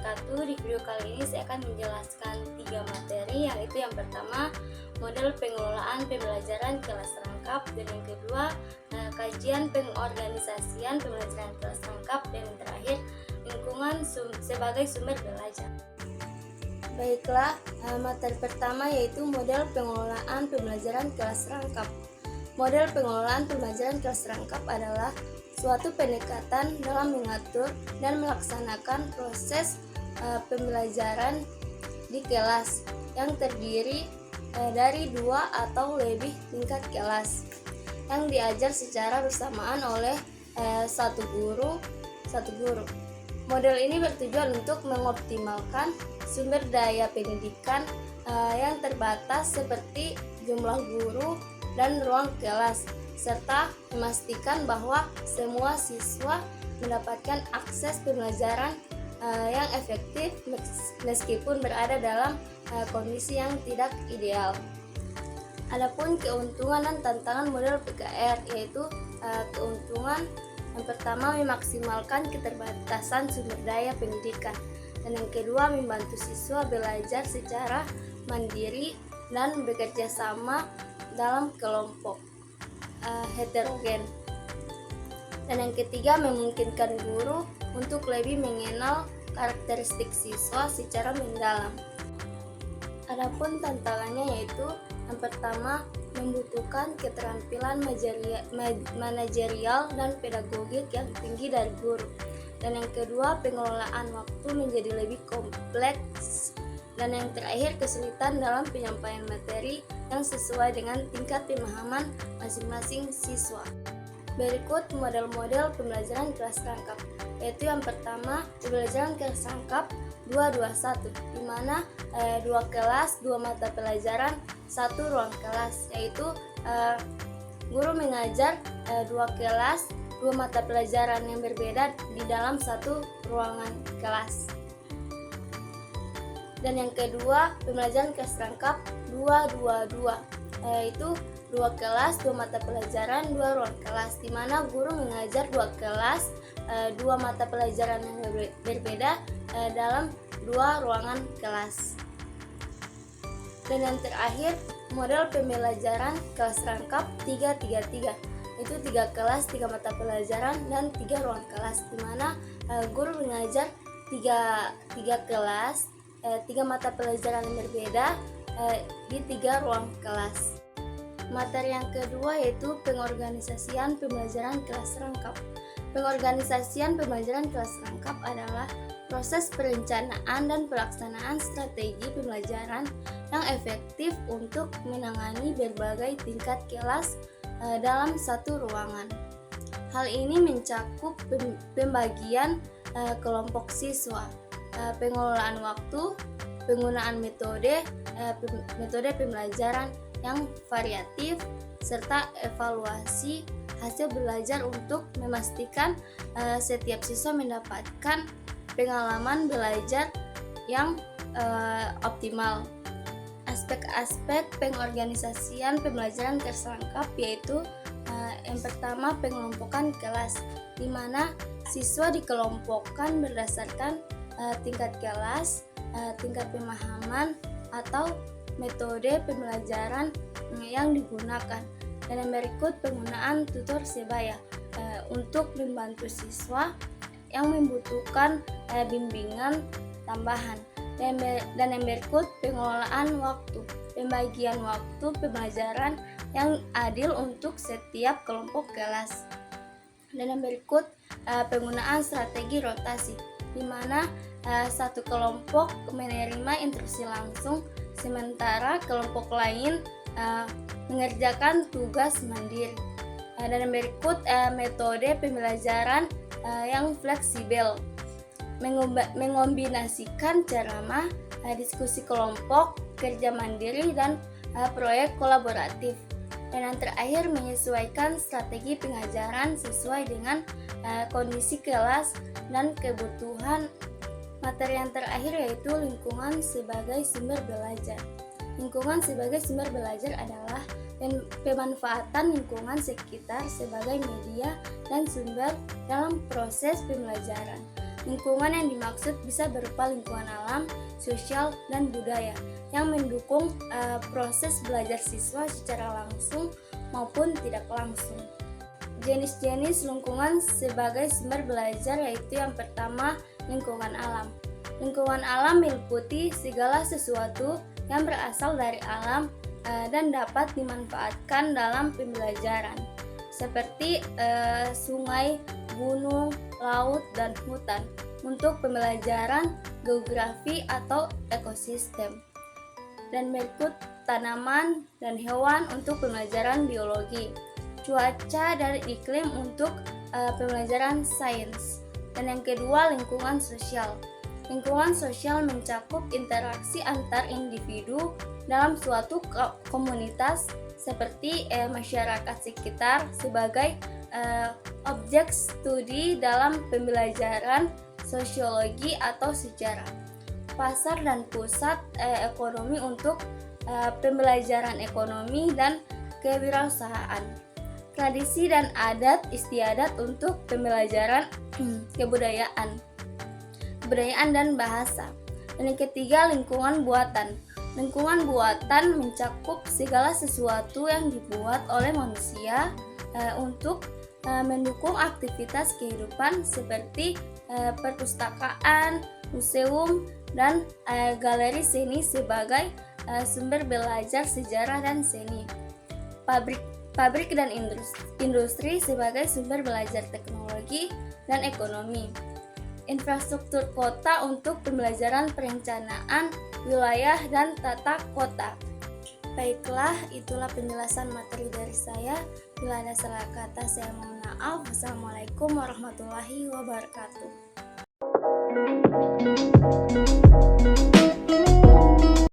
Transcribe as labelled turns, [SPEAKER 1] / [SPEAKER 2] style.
[SPEAKER 1] wabarakatuh. Di video kali ini saya akan menjelaskan 3 materi, yaitu yang pertama model pengelolaan pembelajaran kelas rangkap, dan yang kedua kajian pengorganisasian pembelajaran kelas rangkap, dan yang terakhir lingkungan sebagai sumber belajar. Baiklah, materi pertama yaitu model pengelolaan pembelajaran kelas rangkap. Model pengelolaan pembelajaran kelas rangkap adalah suatu pendekatan dalam mengatur dan melaksanakan proses pembelajaran di kelas yang terdiri dari 2 atau lebih tingkat kelas yang diajar secara bersamaan oleh satu guru. Model ini bertujuan untuk mengoptimalkan sumber daya pendidikan yang terbatas seperti jumlah guru dan ruang kelas, serta memastikan bahwa semua siswa mendapatkan akses pembelajaran yang efektif meskipun berada dalam kondisi yang tidak ideal. Adapun keuntungan dan tantangan model PKR, yaitu keuntungan yang pertama memaksimalkan keterbatasan sumber daya pendidikan, dan yang kedua membantu siswa belajar secara mandiri dan bekerja sama dalam kelompok heterogen, dan yang ketiga memungkinkan guru untuk lebih mengenal karakteristik siswa secara mendalam. Adapun tantangannya yaitu yang pertama membutuhkan keterampilan manajerial dan pedagogik yang tinggi dari guru, dan yang kedua pengelolaan waktu menjadi lebih kompleks, dan yang terakhir kesulitan dalam penyampaian materi yang sesuai dengan tingkat pemahaman masing-masing siswa. Berikut model-model pembelajaran kelas rangkap, yaitu yang pertama pembelajaran kelas rangkap 221, di mana 2 kelas, 2 mata pelajaran, 1 ruang kelas, yaitu guru mengajar 2 kelas, 2 mata pelajaran yang berbeda di dalam 1 ruangan kelas. Dan yang kedua pembelajaran kelas rangkap 222, yaitu 2 kelas, 2 mata pelajaran, 2 ruang kelas, di mana guru mengajar 2 kelas, 2 mata pelajaran yang berbeda dalam 2 ruangan kelas. Dan yang terakhir model pembelajaran kelas rangkap 333, itu 3 kelas, 3 mata pelajaran, dan 3 ruang kelas, di mana guru mengajar 3 kelas, 3 mata pelajaran yang berbeda di 3 ruang kelas. Materi yang kedua yaitu pengorganisasian pembelajaran kelas rangkap. Pengorganisasian pembelajaran kelas rangkap adalah proses perencanaan dan pelaksanaan strategi pembelajaran yang efektif untuk menangani berbagai tingkat kelas dalam satu ruangan. Hal ini mencakup pembagian kelompok siswa, pengelolaan waktu, penggunaan metode pembelajaran yang variatif, serta evaluasi hasil belajar untuk memastikan setiap siswa mendapatkan pengalaman belajar yang optimal. Aspek-aspek pengorganisasian pembelajaran kelas rangkap yaitu yang pertama pengelompokan kelas, di mana siswa dikelompokkan berdasarkan tingkat kelas, tingkat pemahaman atau metode pembelajaran yang digunakan. Dan yang berikut penggunaan tutor sebaya untuk membantu siswa yang membutuhkan bimbingan tambahan. Dan yang berikut pengelolaan waktu, pembagian waktu pembelajaran yang adil untuk setiap kelompok kelas. Dan yang berikut penggunaan strategi rotasi, di mana satu kelompok menerima instruksi langsung, sementara kelompok lain mengerjakan tugas mandiri. Dan yang berikut metode pembelajaran yang fleksibel, mengombinasikan ceramah, diskusi kelompok, kerja mandiri, dan proyek kolaboratif. Dan yang terakhir menyesuaikan strategi pengajaran sesuai dengan kondisi kelas dan kebutuhan. Materi yang terakhir yaitu lingkungan sebagai sumber belajar. Lingkungan sebagai sumber belajar adalah pemanfaatan lingkungan sekitar sebagai media dan sumber dalam proses pembelajaran. Lingkungan yang dimaksud bisa berupa lingkungan alam, sosial, dan budaya yang mendukung proses belajar siswa secara langsung maupun tidak langsung. Jenis-jenis lingkungan sebagai sumber belajar yaitu yang pertama, lingkungan alam. Lingkungan alam meliputi segala sesuatu yang berasal dari alam dan dapat dimanfaatkan dalam pembelajaran, seperti sungai, gunung, laut, dan hutan untuk pembelajaran geografi atau ekosistem, dan berikut tanaman dan hewan untuk pembelajaran biologi, cuaca dan iklim untuk pembelajaran sains, dan yang kedua lingkungan sosial. Lingkungan sosial mencakup interaksi antar individu dalam suatu komunitas seperti masyarakat sekitar sebagai objek studi dalam pembelajaran sosiologi atau sejarah. Pasar dan pusat ekonomi untuk pembelajaran ekonomi dan kewirausahaan. Tradisi dan adat istiadat untuk pembelajaran kebudayaan dan bahasa. Dan yang ketiga, lingkungan buatan. Lingkungan buatan mencakup segala sesuatu yang dibuat oleh manusia untuk mendukung aktivitas kehidupan seperti perpustakaan, museum, dan galeri seni sebagai sumber belajar sejarah dan seni. Pabrik dan industri sebagai sumber belajar teknologi dan ekonomi. Infrastruktur kota untuk pembelajaran perencanaan wilayah dan tata kota. Baiklah, itulah penjelasan materi dari saya. Bila ada salah kata, saya mohon maaf. Wassalamualaikum warahmatullahi wabarakatuh.